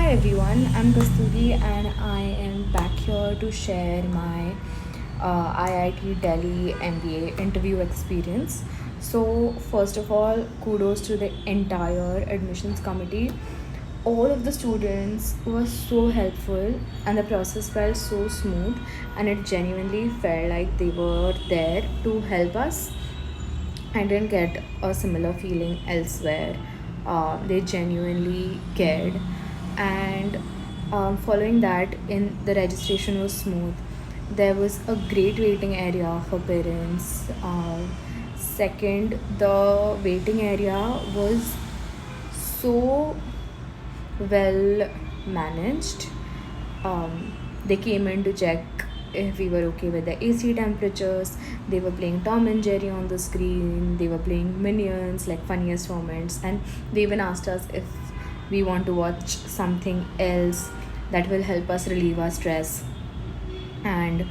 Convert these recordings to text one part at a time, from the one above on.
Hi everyone, I'm Kasturi and I am back here to share my IIT Delhi MBA interview experience. So, first of all, kudos to the entire admissions committee. All of the students were so helpful and the process felt so smooth, and it genuinely felt like they were there to help us. I didn't get a similar feeling elsewhere. They genuinely cared, and following that, in the registration was smooth. There was a great waiting area for parents. Second, the waiting area was so well managed. They came in to check if we were okay with the AC temperatures. They were playing Tom and Jerry on the screen. They were playing Minions, like funniest moments. And they even asked us if we want to watch something else that will help us relieve our stress. And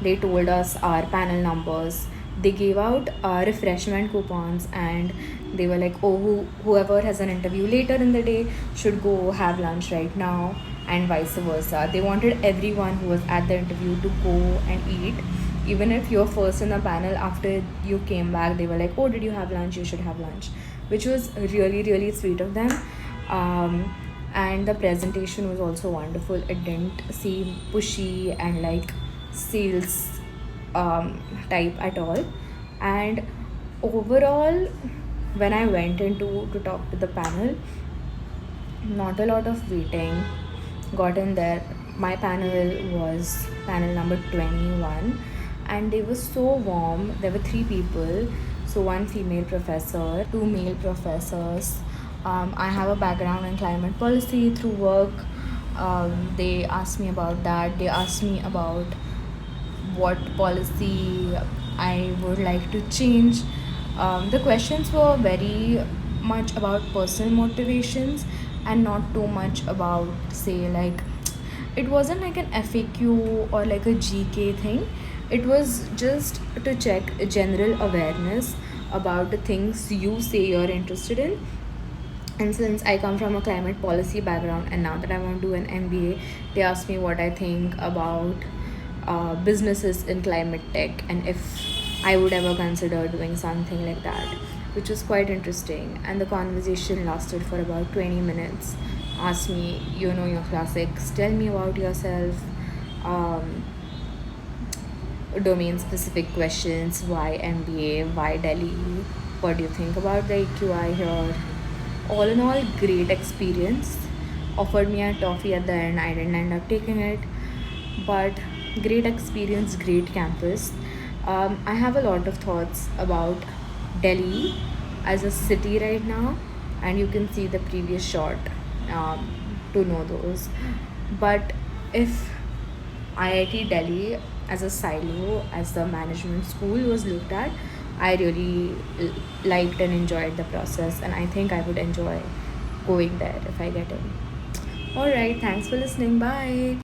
they told us our panel numbers. They gave out refreshment coupons, and they were like, oh, whoever has an interview later in the day should go have lunch right now, and vice versa. They wanted everyone who was at the interview to go and eat. Even if you're first in the panel, after you came back, they were like, oh, did you have lunch? You should have lunch, which was really, really sweet of them. And the presentation was also wonderful. It didn't seem pushy and like sales type at all. And overall, when I went into to talk to the panel, not a lot of waiting. Got in there. My panel was panel number 21, and they were so warm. There were three people, so one female professor, two male professors. I have a background in climate policy through work. They asked me about that. They asked me about what policy I would like to change. The questions were very much about personal motivations and not too much about, say, like, it wasn't like an FAQ or like a GK thing. It was just to check general awareness about the things you say you're interested in. And since I come from a climate policy background, and now that I want to do an MBA, they asked me what I think about businesses in climate tech, and if I would ever consider doing something like that, which was quite interesting. And the conversation lasted for about 20 minutes. Asked me, you know, your classics, tell me about yourself, um, domain specific questions, why MBA, why Delhi, what do you think about the AQI here. All in all, great experience. Offered me a toffee at the end. I didn't end up taking it, but great experience, great campus. I have a lot of thoughts about Delhi as a city right now, and you can see the previous shot um, to know those. But if IIT Delhi as a silo, as the management school was looked at, I really liked and enjoyed the process, and I think I would enjoy going there if I get in. Alright, thanks for listening. Bye.